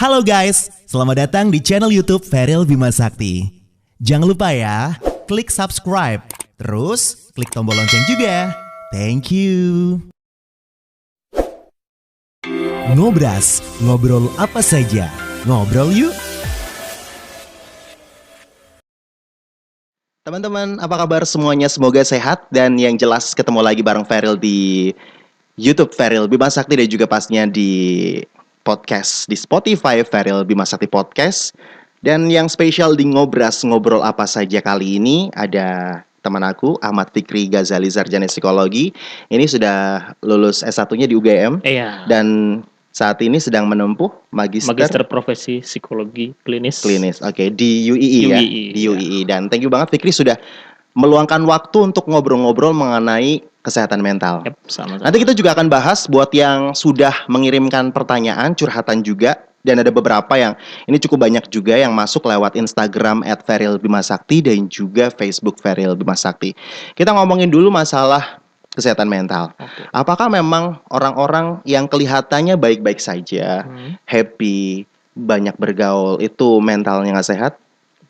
Halo guys, selamat datang di channel YouTube Feryl Bima Sakti. Jangan lupa ya, klik subscribe, terus klik tombol lonceng juga. Thank you. Ngobras, ngobrol apa saja. Ngobrol yuk. Teman-teman, apa kabar semuanya? Semoga sehat dan yang jelas ketemu lagi bareng Feryl di YouTube Feryl Bima Sakti dan juga pastinya di podcast di Spotify Feryl Bima Sakti Podcast. Dan yang spesial di Ngobras ngobrol apa saja kali ini ada teman aku Ahmad Fikri Ghazali Sarjana Psikologi. Ini sudah lulus S1-nya di UGM. Iya. Dan saat ini sedang menempuh Magister Profesi Psikologi Klinis. Oke, di UII ya. Di UII. Dan thank you banget Fikri sudah meluangkan waktu untuk ngobrol-ngobrol mengenai kesehatan mental. Yep, sama-sama. Nanti kita juga akan bahas buat yang sudah mengirimkan pertanyaan, curhatan juga. Dan ada beberapa yang ini cukup banyak juga yang masuk lewat Instagram @FerylBimaSakti dan juga Facebook Feryl Bima Sakti. Kita ngomongin dulu masalah kesehatan mental. Okay. Apakah memang orang-orang yang kelihatannya baik-baik saja, happy, banyak bergaul, itu mentalnya nggak sehat?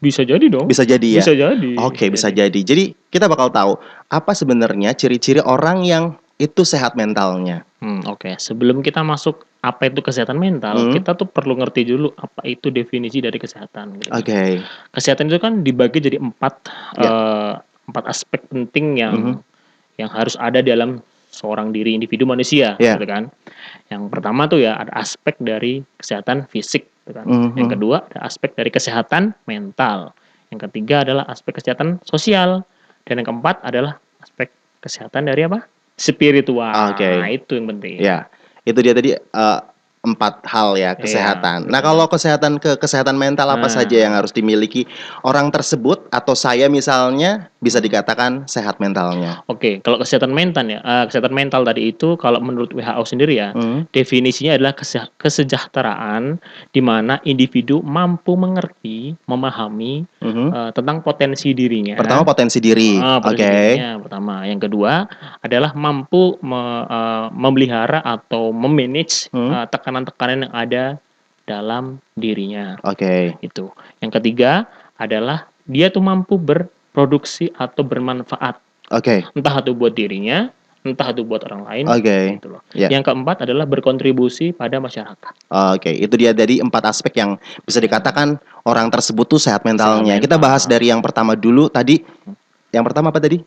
Bisa jadi dong. Bisa jadi ya? Bisa jadi. Oke, bisa jadi. Jadi kita bakal tahu apa sebenarnya ciri-ciri orang yang itu sehat mentalnya. Oke. Sebelum kita masuk apa itu kesehatan mental, kita tuh perlu ngerti dulu apa itu definisi dari kesehatan. Gitu. Oke. Kesehatan itu kan dibagi jadi empat aspek penting yang harus ada dalam seorang diri individu manusia, gitu kan. Yang pertama tuh ya ada aspek dari kesehatan fisik, gitu kan. Yang kedua ada aspek dari kesehatan mental. Yang ketiga adalah aspek kesehatan sosial dan yang keempat adalah aspek kesehatan dari apa? Spiritual. Nah, itu yang penting. Ya, itu dia tadi 4 hal ya kesehatan. Nah, kalau kesehatan mental apa saja yang harus dimiliki orang tersebut atau saya misalnya bisa dikatakan sehat mentalnya? Oke, kalau kesehatan mental tadi itu kalau menurut WHO sendiri ya, definisinya adalah kesejahteraan di mana individu mampu mengerti, memahami tentang potensi dirinya. Pertama potensi diri. Dirinya, pertama. Yang kedua adalah mampu memelihara atau memanage tekanan-tekanan yang ada dalam dirinya. Itu. Yang ketiga adalah dia tuh mampu berproduksi atau bermanfaat. Entah itu buat dirinya, entah itu buat orang lain. Gitu loh. Yang keempat adalah berkontribusi pada masyarakat. Itu dia dari 4 aspek yang bisa dikatakan orang tersebut tuh sehat mentalnya. Kita bahas dari yang pertama dulu tadi. Yang pertama apa tadi?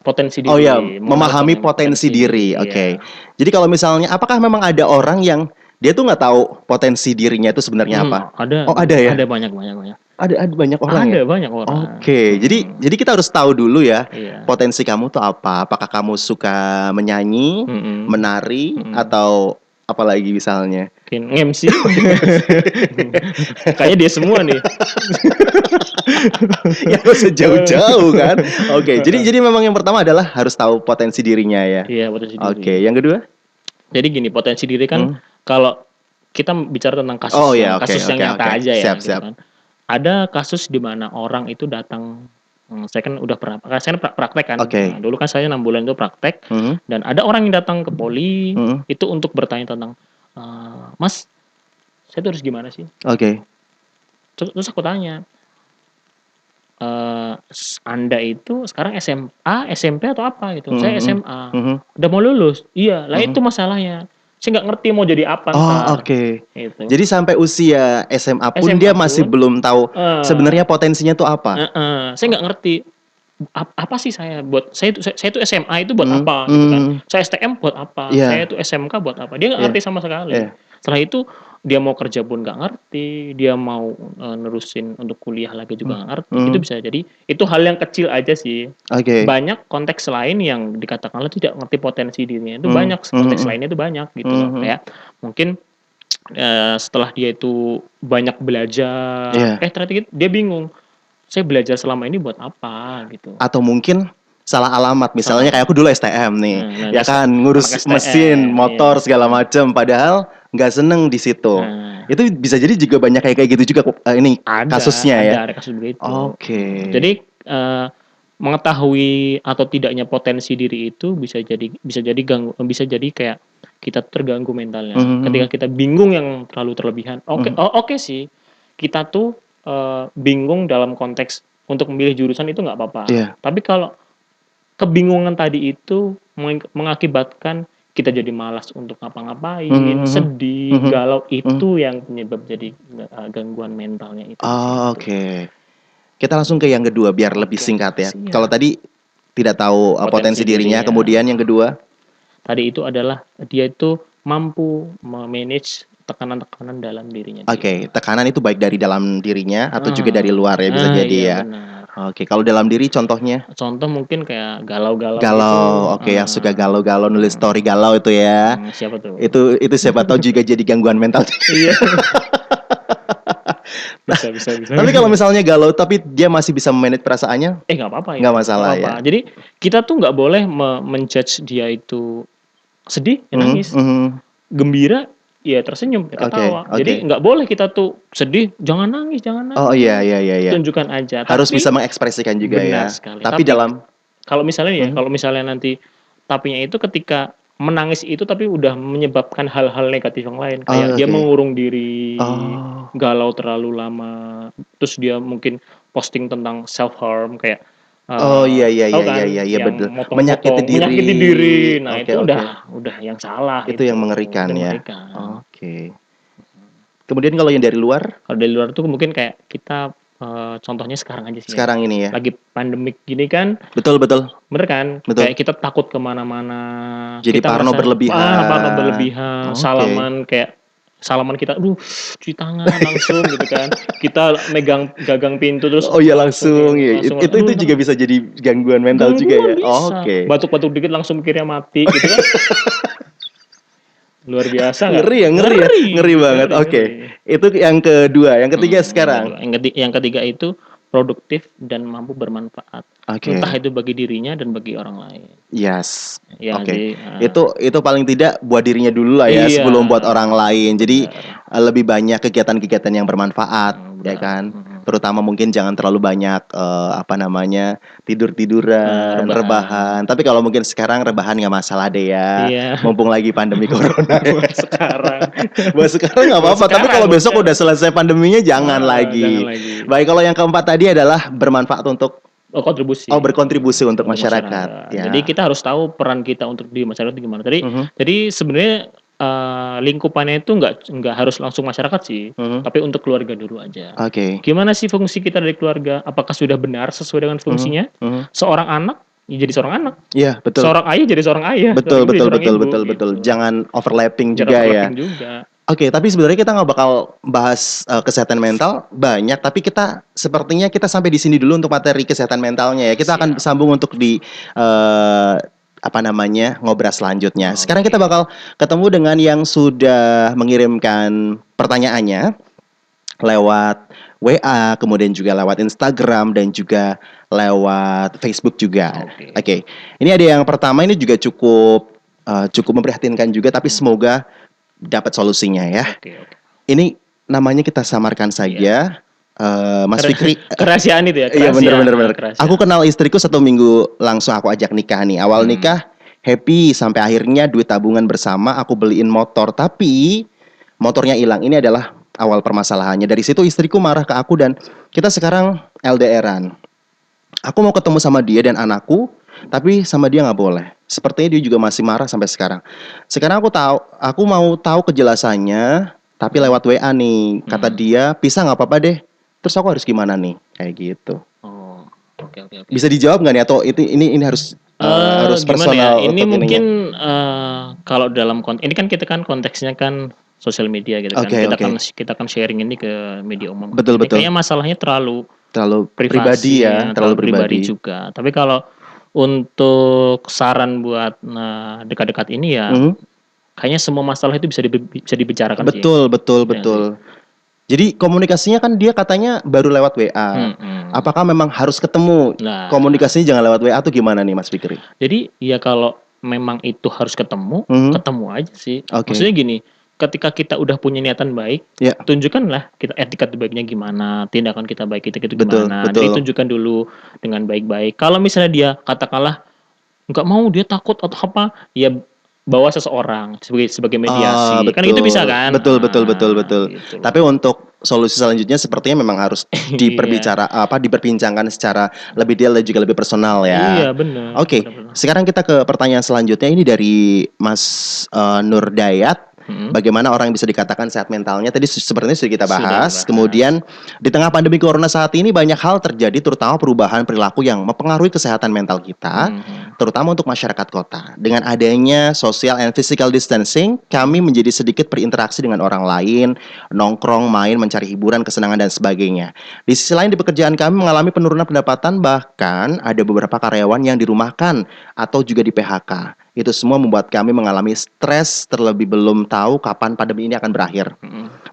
Potensi diri. Oh ya, memahami potensi diri. Jadi kalau misalnya, apakah memang ada orang yang dia tuh nggak tahu potensi dirinya itu sebenarnya apa? Ada. Oh ada ya? Ada banyak. Ada banyak orang ya? Ada banyak orang. Jadi kita harus tahu dulu ya potensi kamu tuh apa? Apakah kamu suka menyanyi, menari, atau apalagi misalnya? MC. Kayaknya dia semua nih. Ya sejauh-jauh kan. Jadi memang yang pertama adalah harus tahu potensi dirinya ya. Iya, potensi diri. Yang kedua? Jadi gini, potensi diri kan kalau kita bicara tentang kasus kasus yang nyata aja ya. Gitu kan. Ada kasus di mana orang itu datang, saya kan udah pernah, saya praktek kan. Nah, dulu kan saya 6 bulan itu praktek dan ada orang yang datang ke poli itu untuk bertanya tentang Mas, saya tuh harus gimana sih? Terus aku tanya, Anda itu sekarang SMA, SMP atau apa gitu? Saya SMA. Udah mau lulus? Iya. Lah itu masalahnya. Saya nggak ngerti mau jadi apa ntar. Gitu. Jadi sampai usia SMA pun dia masih belum tahu sebenarnya potensinya tuh apa. Saya nggak ngerti apa sih saya buat saya itu SMA itu buat apa gitu kan. Saya STM buat apa? Saya itu SMK buat apa? Dia nggak ngerti sama sekali. Setelah itu dia mau kerja pun nggak ngerti, dia mau nerusin untuk kuliah lagi juga nggak ngerti. Itu bisa jadi itu hal yang kecil aja sih. Banyak konteks lain yang dikatakanlah tidak ngerti potensi dirinya itu banyak, konteks lainnya itu banyak gitu loh. Kayak mungkin setelah dia itu banyak belajar, ternyata dia bingung. Saya belajar selama ini buat apa gitu. Atau mungkin salah alamat, misalnya kayak aku dulu STM nih, ya kan ngurus mesin, motor segala macam, padahal nggak seneng di situ. Itu bisa jadi juga banyak kayak gitu juga ini kasusnya ya. Ada kasus begitu. Oke. Jadi mengetahui atau tidaknya potensi diri itu bisa jadi kayak kita terganggu mentalnya. Ketika kita bingung yang terlalu terlebihan. Oke sih. Kita tuh bingung dalam konteks untuk memilih jurusan itu nggak apa-apa. Tapi kalau kebingungan tadi itu mengakibatkan kita jadi malas untuk ngapa-ngapain, sedih, galau, itu yang penyebab jadi gangguan mentalnya itu. Oke. Kita langsung ke yang kedua biar lebih singkat ya. Kalau tadi tidak tahu potensi dirinya, kemudian yang kedua tadi itu adalah dia itu mampu memanage tekanan-tekanan dalam dirinya. Oke, tekanan itu baik dari dalam dirinya atau juga dari luar ya, bisa jadi ya. Benar. Oke, kalau dalam diri contohnya? Contoh mungkin kayak galau-galau. Galau, oke, yang suka galau-galau, nulis story galau itu ya. Siapa tuh? Itu siapa tahu juga jadi gangguan mental. Iya. Bisa. Tapi kalau misalnya galau tapi dia masih bisa manage perasaannya, nggak apa-apa ya. Nggak masalah ya. Jadi kita tuh nggak boleh menjudge dia itu sedih, ya nangis, gembira, ya tersenyum, ya ketawa. Jadi nggak boleh kita tuh sedih, jangan nangis. Oh iya. Tunjukkan aja. Harus bisa mengekspresikan juga ya. Sekali. Tapi dalam kalau misalnya nanti tapinya itu ketika menangis itu tapi udah menyebabkan hal-hal negatif yang lain, kayak dia mengurung diri, galau terlalu lama, terus dia mungkin posting tentang self harm kayak iya betul. Menyakiti diri. Nah, itu udah yang salah. Itu yang mengerikan ya. Oke. Kemudian kalau yang dari luar? Kalau dari luar tuh mungkin kayak kita contohnya sekarang aja sih. Sekarang ini ya. Lagi pandemik gini kan. Betul. Bener kan? Betul. Kayak kita takut kemana-mana. Jadi parno berlebihan. Parno berlebihan. Salaman kita, cuci tangan langsung gitu kan. Kita megang gagang pintu terus. Oh iya langsung. Itu juga bisa jadi gangguan mental juga ya. Oke. Batuk-batuk dikit langsung mikirnya mati gitu kan. Luar biasa. Ngeri banget. Oke. Itu yang kedua. Yang ketiga sekarang. Yang ketiga itu produktif dan mampu bermanfaat. Entah itu bagi dirinya dan bagi orang lain. Yes. Ya, Oke. Itu paling tidak buat dirinya dulu lah ya, sebelum buat orang lain. Jadi lebih banyak kegiatan-kegiatan yang bermanfaat, ya kan. Terutama mungkin jangan terlalu banyak tidur-tiduran, rebahan. Tapi kalau mungkin sekarang rebahan nggak masalah deh ya. Mumpung lagi pandemi corona. Buat sekarang nggak apa-apa. Tapi kalau besok udah selesai pandeminya jangan lagi. Baik, kalau yang keempat tadi adalah bermanfaat untuk kontribusi. Berkontribusi untuk masyarakat. Ya. Jadi kita harus tahu peran kita untuk di masyarakat itu gimana. Jadi sebenarnya lingkupannya itu nggak harus langsung masyarakat sih, tapi untuk keluarga dulu aja. Gimana sih fungsi kita dari keluarga? Apakah sudah benar sesuai dengan fungsinya? Seorang anak jadi seorang anak. Iya, betul. Seorang ayah jadi seorang ayah. Betul. Jangan overlapping juga ya. Oke, tapi sebenarnya kita nggak bakal bahas kesehatan mental banyak, tapi sepertinya kita sampai di sini dulu untuk materi kesehatan mentalnya ya. Kita akan sambung untuk di ngobrol selanjutnya. Sekarang kita bakal ketemu dengan yang sudah mengirimkan pertanyaannya lewat WA, kemudian juga lewat Instagram dan juga lewat Facebook juga. Oke. Ini ada yang pertama, ini juga cukup memprihatinkan juga, tapi semoga dapat solusinya ya. Ini namanya kita samarkan saja. Mas Fikri. Kerahasiaan itu ya. Iya benar. Aku kenal istriku 1 minggu langsung aku ajak nikah nih. Awal nikah happy sampai akhirnya duit tabungan bersama aku beliin motor, tapi motornya hilang. Ini adalah awal permasalahannya. Dari situ istriku marah ke aku dan kita sekarang LDRan. Aku mau ketemu sama dia dan anakku, tapi sama dia nggak boleh. Sepertinya dia juga masih marah sampai sekarang. Sekarang aku mau tahu kejelasannya, tapi lewat WA nih. Kata dia, pisah nggak apa-apa deh. Terus aku harus gimana nih? Kayak gitu. Oke. Bisa dijawab nggak nih? Atau ini harus personal? Ya? Ini mungkin kalau dalam ini kan kita kan konteksnya kan sosial media gitu kan. Kita kan sharing ini ke media umum. Betul. Kayaknya masalahnya terlalu pribadi ya, terlalu pribadi juga. Tapi kalau untuk saran buat dekat-dekat ini ya, kayaknya semua masalah itu bisa dibicarakan. Betul. Jadi komunikasinya kan dia katanya baru lewat WA. Apakah memang harus ketemu? Komunikasinya jangan lewat WA atau gimana nih Mas Fikri? Jadi ya kalau memang itu harus ketemu aja sih. Maksudnya gini, ketika kita udah punya niatan baik, tunjukkanlah kita etikat baiknya gimana, tindakan kita baik itu gimana. Jadi tunjukkan dulu dengan baik-baik. Kalau misalnya dia katakanlah nggak mau, dia takut atau apa, ya bawa seseorang sebagai mediasi. Kan itu bisa kan? Betul. Gitu. Tapi untuk solusi selanjutnya sepertinya memang harus diperbincangkan secara lebih detail dan juga lebih personal ya. Iya, benar. Oke, sekarang kita ke pertanyaan selanjutnya, ini dari Mas Nurdayat. Bagaimana orang yang bisa dikatakan sehat mentalnya? Tadi sepertinya sudah kita bahas. Kemudian di tengah pandemi corona saat ini banyak hal terjadi, terutama perubahan perilaku yang mempengaruhi kesehatan mental kita, terutama untuk masyarakat kota. Dengan adanya social and physical distancing, kami menjadi sedikit berinteraksi dengan orang lain, nongkrong, main, mencari hiburan, kesenangan dan sebagainya. Di sisi lain di pekerjaan kami mengalami penurunan pendapatan, bahkan ada beberapa karyawan yang dirumahkan atau juga di PHK. Itu semua membuat kami mengalami stres, terlebih belum tahu kapan pandemi ini akan berakhir.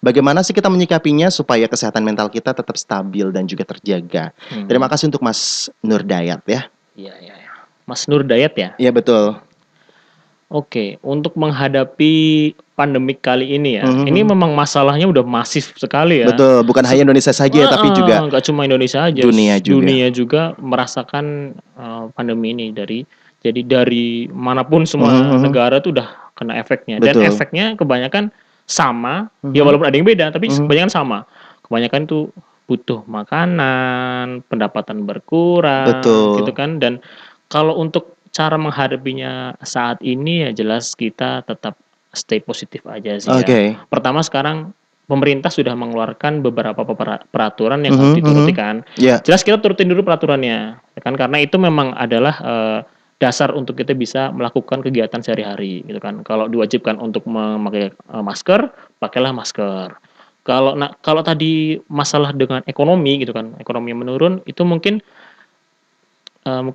Bagaimana sih kita menyikapinya supaya kesehatan mental kita tetap stabil dan juga terjaga? Terima kasih untuk Mas Nurdayat ya. Iya. Mas Nurdayat ya? Iya, betul. Oke, untuk menghadapi pandemik kali ini ya, ini memang masalahnya udah masif sekali ya. Betul, bukan hanya Indonesia saja ya, tapi juga nggak cuma Indonesia aja, dunia juga merasakan pandemi ini. Jadi dari manapun semua negara tuh udah kena efeknya. Dan efeknya kebanyakan sama, ya walaupun ada yang beda, tapi kebanyakan sama. Kebanyakan tuh butuh makanan, pendapatan berkurang, gitu kan. Dan kalau untuk cara menghadapinya saat ini ya jelas kita tetap stay positif aja sih ya. Pertama sekarang pemerintah sudah mengeluarkan beberapa peraturan yang harus dituruti kan. Jelas kita turutin dulu peraturannya, kan, karena itu memang adalah dasar untuk kita bisa melakukan kegiatan sehari-hari gitu kan. Kalau diwajibkan untuk memakai masker, pakailah masker. Kalau tadi masalah dengan ekonomi gitu kan, ekonomi yang menurun, itu mungkin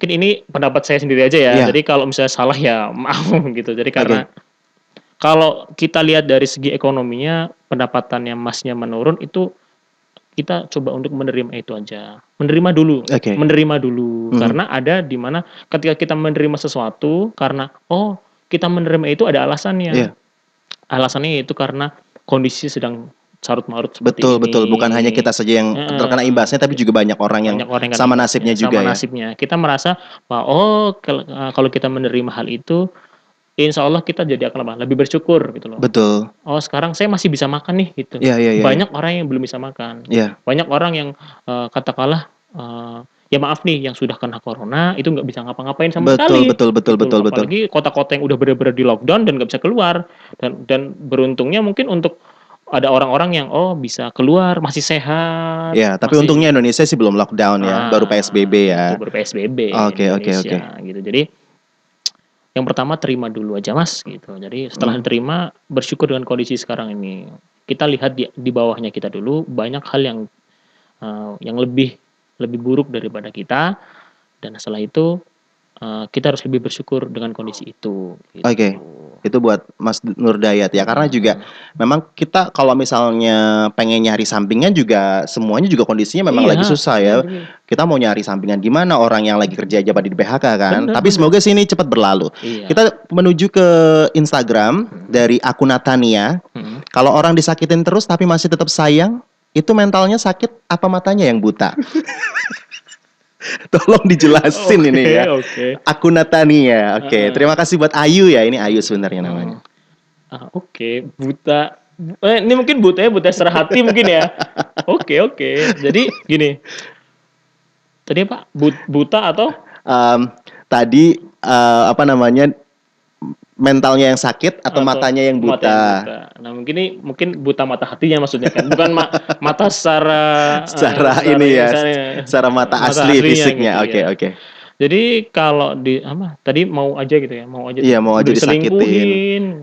ini pendapat saya sendiri aja ya. Jadi kalau misalnya salah ya maaf gitu. Jadi karena kalau kita lihat dari segi ekonominya, pendapatannya Masnya menurun, itu kita coba untuk menerima itu aja. Menerima dulu. Karena ada di mana ketika kita menerima sesuatu, karena kita menerima itu ada alasannya. Alasannya itu karena kondisi sedang carut marut seperti ini. Betul. Bukan hanya kita saja yang terkena imbasnya, tapi juga banyak orang yang sama nasibnya juga ya. Kita merasa bahwa kalau kita menerima hal itu, insya Allah kita jadi akan lebih bersyukur gitu loh. Betul. Sekarang saya masih bisa makan nih gitu. Banyak orang yang belum bisa makan. Banyak orang yang katakanlah ya maaf nih, yang sudah kena corona itu nggak bisa ngapa-ngapain sama sekali. Betul. Apalagi kota-kota yang udah benar-benar di lockdown dan nggak bisa keluar. Dan beruntungnya mungkin untuk ada orang-orang yang bisa keluar, masih sehat. Ya, tapi untungnya Indonesia sih belum lockdown ya, baru PSBB ya. Baru PSBB. Oke. Gitu. Jadi yang pertama terima dulu aja Mas gitu. Jadi setelah diterima, bersyukur dengan kondisi sekarang ini. Kita lihat di bawahnya kita dulu, banyak hal yang lebih buruk daripada kita, dan setelah itu kita harus lebih bersyukur dengan kondisi itu. Gitu. Oke. Itu buat Mas Nurdayat ya, karena juga memang kita kalau misalnya pengen nyari sampingan juga semuanya juga kondisinya memang lagi susah ya. Kita mau nyari sampingan gimana, orang yang lagi kerja aja pada di PHK kan. Tapi semoga sih ini cepat berlalu. Kita menuju ke Instagram dari akun Natania. Kalau orang disakitin terus tapi masih tetap sayang, itu mentalnya sakit apa matanya yang buta? Tolong dijelasin ini ya. Akun Natania. Terima kasih buat Ayu ya. Ini Ayu sebenarnya namanya. Buta. Ini mungkin buta secara hati mungkin ya. Oke. Jadi gini. Tadi apa? Buta atau? Tadi mentalnya yang sakit atau matanya yang buta. Nah, mungkin buta mata hatinya maksudnya kan, bukan mata secara secara mata asli fisiknya. Gitu, Oke. Jadi kalau tadi mau aja gitu ya, mau aja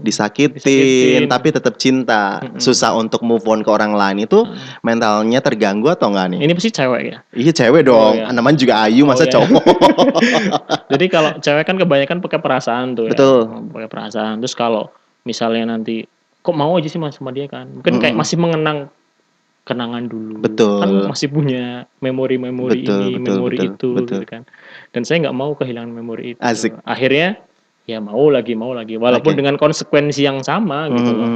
disakitin tapi tetap cinta, susah untuk move on ke orang lain, itu mentalnya terganggu atau enggak nih? Ini pasti cewek ya? Iya cewek dong, namanya juga Ayu, masa cowok. Jadi kalau cewek kan kebanyakan pakai perasaan tuh. Betul. Pakai perasaan. Terus kalau misalnya nanti kok mau aja sih sama dia kan, mungkin kayak masih mengenang kenangan dulu. Betul. Kan masih punya memori memori itu gitu kan. Dan saya nggak mau kehilangan memori itu. Akhirnya ya mau lagi walaupun dengan konsekuensi yang sama gitu loh.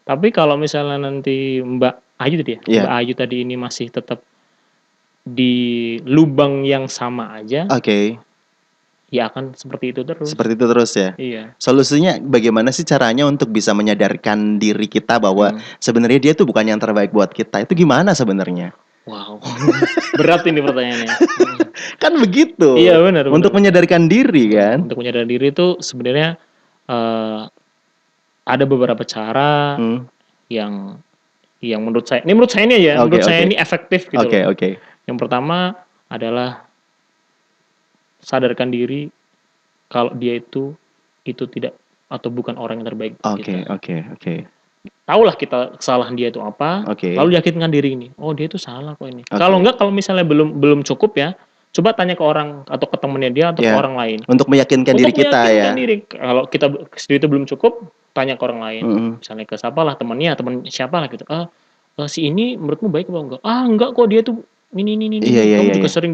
Tapi kalau misalnya nanti Mbak Ayu tadi ya, Mbak Ayu tadi ini masih tetap di lubang yang sama aja. Ya akan seperti itu terus. Seperti itu terus ya. Iya. Solusinya bagaimana sih caranya untuk bisa menyadarkan diri kita bahwa sebenarnya dia tuh bukan yang terbaik buat kita. Itu gimana sebenarnya? Wow. Berat ini pertanyaannya. Kan begitu. Iya benar. Untuk menyadarkan diri kan. Untuk menyadarkan diri itu sebenarnya ada beberapa cara yang menurut saya ini ya, menurut saya ini efektif gitu loh. Yang pertama adalah sadarkan diri kalau dia itu tidak atau bukan orang yang terbaik buat kita. Taulah kita kesalahan dia itu apa, lalu yakinkan diri ini, oh dia itu salah kok ini. Kalau misalnya belum cukup ya, coba tanya ke orang atau ke temannya dia atau ke orang lain. Untuk meyakinkan diri kita ya. Kalau kita sendiri itu belum cukup, tanya ke orang lain. Misalnya ke siapalah teman siapa lah gitu. Si ini menurutmu baik apa enggak? Enggak kok, dia tuh ini. Kamu juga sering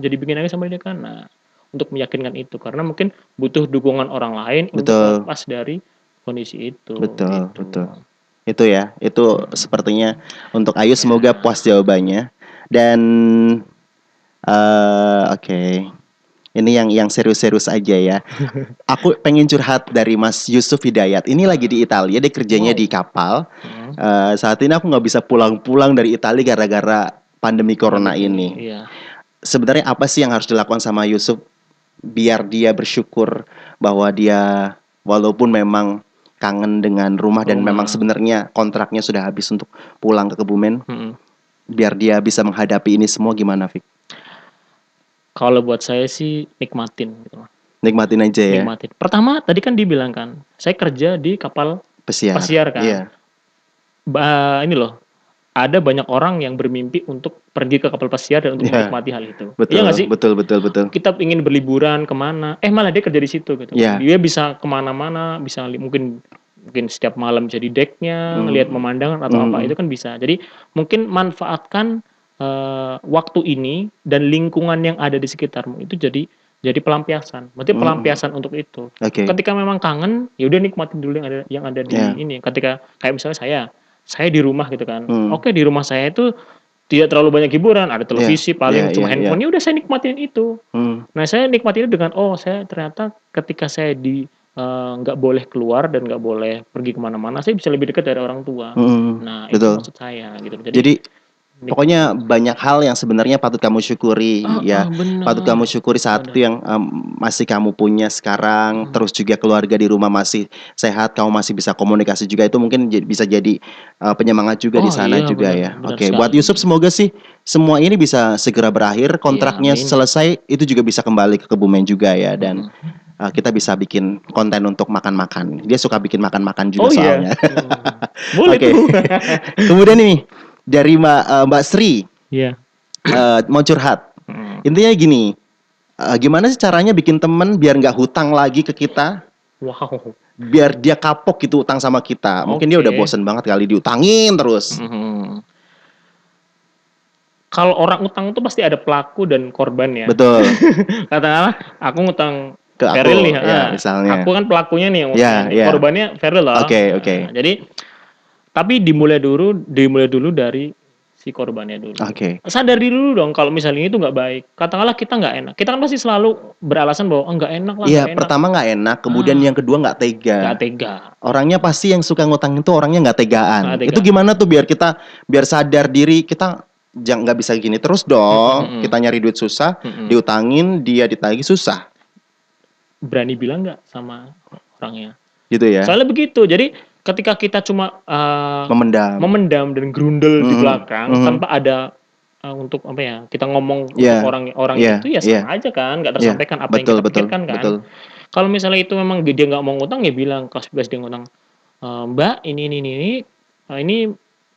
jadi bikin nangis sama dia kan. Nah, untuk meyakinkan itu karena mungkin butuh dukungan orang lain untuk lepas dari kondisi itu. Betul. Itu ya, itu sepertinya untuk Ayu semoga puas jawabannya. Dan ini yang serius-serius aja ya. Aku pengen curhat dari Mas Yusuf Hidayat. Ini lagi di Italia, dia kerjanya di kapal. Saat ini aku nggak bisa pulang-pulang dari Italia gara-gara pandemi corona ini. Sebenarnya apa sih yang harus dilakukan sama Yusuf biar dia bersyukur bahwa dia walaupun memang kangen dengan rumah dan memang sebenarnya kontraknya sudah habis untuk pulang ke Kebumen, biar dia bisa menghadapi ini semua gimana, Fik? Kalau buat saya sih nikmatin gitu. Nikmatin aja ya. Nikmatin. Pertama tadi kan dibilang kan, saya kerja di kapal pesiar kan. Iya. Ini loh, ada banyak orang yang bermimpi untuk pergi ke kapal pesiar dan untuk menikmati hal itu. Betul, iya nggak sih? Betul. Kita ingin berliburan kemana, malah dia kerja di situ gitu. Dia bisa kemana-mana, bisa mungkin setiap malam jadi decknya, lihat pemandangan atau apa itu kan bisa. Jadi mungkin manfaatkan waktu ini dan lingkungan yang ada di sekitarmu itu jadi pelampiasan. Berarti pelampiasan untuk itu. Ketika memang kangen, ya udah nikmatin dulu yang ada di ini. Ketika kayak misalnya saya di rumah gitu kan. Di rumah saya itu tidak terlalu banyak hiburan, ada televisi paling cuma handphone. Ya udah saya nikmatin itu. Nah, saya nikmatin itu dengan saya ternyata ketika saya nggak boleh keluar dan nggak boleh pergi kemana-mana, saya bisa lebih dekat dari orang tua. Nah, itu maksud saya gitu. Jadi pokoknya banyak hal yang sebenarnya patut kamu syukuri patut kamu syukuri saat itu yang masih kamu punya sekarang. Terus juga keluarga di rumah masih sehat, kamu masih bisa komunikasi juga, itu mungkin bisa jadi penyemangat juga di sana juga ya. Buat Yusuf semoga sih semua ini bisa segera berakhir, kontraknya selesai, itu juga bisa kembali ke Kebumen juga ya, dan kita bisa bikin konten untuk makan-makan. Dia suka bikin makan-makan juga soalnya. Boleh tuh. Kemudian nih dari Mbak Sri, mau curhat. Intinya gini, gimana sih caranya bikin temen biar nggak hutang lagi ke kita? Wow. Biar dia kapok gitu utang sama kita. Mungkin dia udah bosen banget kali diutangin terus. Kalau orang utang itu pasti ada pelaku dan korban ya. Betul. Katakanlah aku ngutang ke Feril nih, misalnya. Aku kan pelakunya nih yang korbannya Feril lah. Jadi tapi dimulai dulu dari si korbannya dulu. Sadari dulu dong kalau misalnya itu nggak baik. Katakanlah kita nggak enak. Kita kan pasti selalu beralasan bahwa nggak enak lah. Iya, pertama nggak enak, kemudian yang kedua nggak tega. Orangnya pasti yang suka ngutang itu orangnya nggak tegaan. Itu gimana tuh biar sadar diri, kita nggak bisa gini terus dong. Kita nyari duit susah, diutangin, dia ditagih susah. Berani bilang nggak sama orangnya? Gitu ya. Soalnya begitu. Jadi ketika kita cuma memendam dan grundel di belakang tanpa ada untuk kita ngomong untuk orang itu ya sama aja kan, nggak tersampaikan apa yang kita pikirkan kan. Kalau misalnya itu memang dia nggak mau ngutang, ya bilang pas dia ngutang, Mbak ini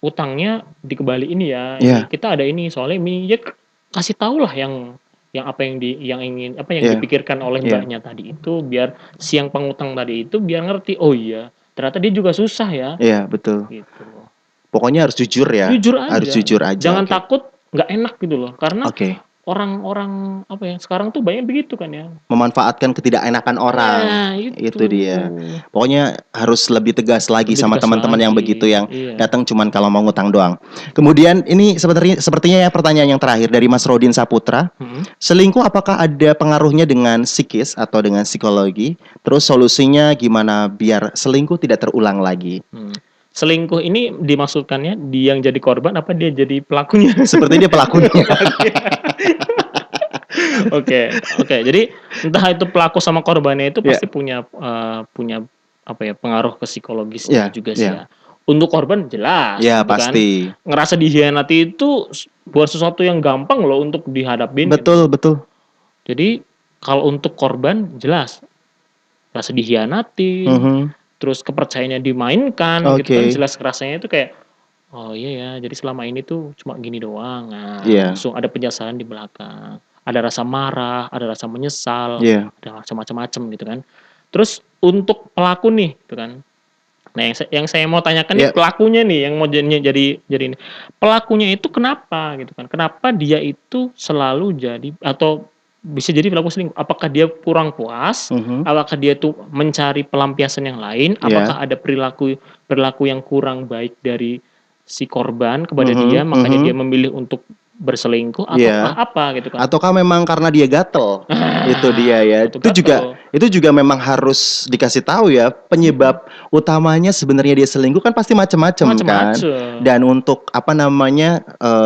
utangnya dikembaliin ya. Kita ada ini soalnya ini, ya kasih tahu lah yang dipikirkan oleh mbaknya tadi itu, biar si yang pengutang tadi itu biar ngerti, oh iya ternyata dia juga susah ya. Iya, betul. Gitu. Pokoknya harus jujur ya. Jujur aja. Harus jujur aja. Jangan takut nggak enak gitu loh. Karena orang-orang apa ya, sekarang tuh banyak begitu kan ya. Memanfaatkan ketidakenakan orang. Nah, Itu itu. dia. Pokoknya harus lebih tegas lagi Lebih sama tegas teman-teman yang lagi, begitu yang iya. datang cuman kalau mau ngutang doang. Kemudian ini sepertinya ya pertanyaan yang terakhir dari Mas Rodin Saputra. Selingkuh apakah ada pengaruhnya dengan psikis atau dengan psikologi? Terus solusinya gimana biar selingkuh tidak terulang lagi? Selingkuh ini dimaksudkannya dia yang jadi korban apa dia jadi pelakunya? Seperti dia pelakunya. Oke. Jadi entah itu pelaku sama korbannya itu pasti punya apa ya, pengaruh ke psikologisnya juga sih ya. Untuk korban jelas, ya gitu pasti. Kan. Ngerasa dikhianati itu bukan sesuatu yang gampang loh untuk dihadapin. Betul, gitu. betul. Jadi kalau untuk korban jelas rasa dikhianati, terus kepercayaannya dimainkan, gitu kan jelas rasanya itu kayak oh iya ya, jadi selama ini tuh cuma gini doang. Nah, langsung ada penyesalan di belakang. Ada rasa marah, ada rasa menyesal, ada rasa macam-macam gitu kan. Terus untuk pelaku nih, gitu kan. Nah, yang saya mau tanyakan nih pelakunya nih yang mau jadi ini. Pelakunya itu kenapa gitu kan? Kenapa dia itu selalu jadi atau bisa jadi pelaku selingkuh? Apakah dia kurang puas? Apakah dia tuh mencari pelampiasan yang lain? Apakah ada perilaku yang kurang baik dari si korban kepada dia, makanya dia memilih untuk berselingkuh atau apa gitu kan? Ataukah memang karena dia gatel? Itu dia ya. Itu juga memang harus dikasih tahu ya penyebab utamanya sebenarnya dia selingkuh kan pasti macam-macam kan. Dan untuk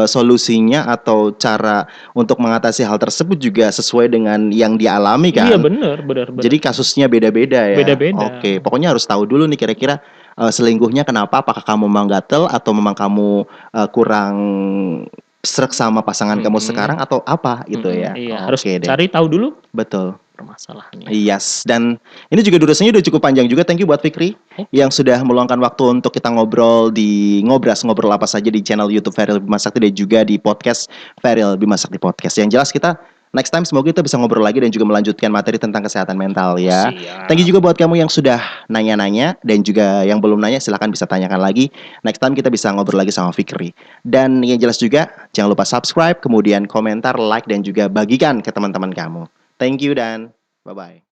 solusinya atau cara untuk mengatasi hal tersebut juga sesuai dengan yang dia alami kan. Iya benar. Jadi kasusnya beda-beda ya. Beda-beda. Oke, pokoknya harus tahu dulu nih kira-kira selingkuhnya kenapa? Apakah kamu memang gatel atau memang kamu kurang srek sama pasangan kamu sekarang atau apa gitu ya. Iya, harus cari tahu dulu. Betul. Permasalahannya. Yes, dan ini juga durasinya udah cukup panjang juga. Thank you buat Fikri yang sudah meluangkan waktu untuk kita ngobrol di ngobrol apa saja di channel YouTube Feryl Bima Sakti dan juga di podcast Feryl Bima Sakti Podcast. Yang jelas kita next time semoga kita bisa ngobrol lagi dan juga melanjutkan materi tentang kesehatan mental ya. Thank you juga buat kamu yang sudah nanya-nanya dan juga yang belum nanya silahkan bisa tanyakan lagi. Next time kita bisa ngobrol lagi sama Fikri. Dan yang jelas juga jangan lupa subscribe, kemudian komentar, like dan juga bagikan ke teman-teman kamu. Thank you dan bye-bye.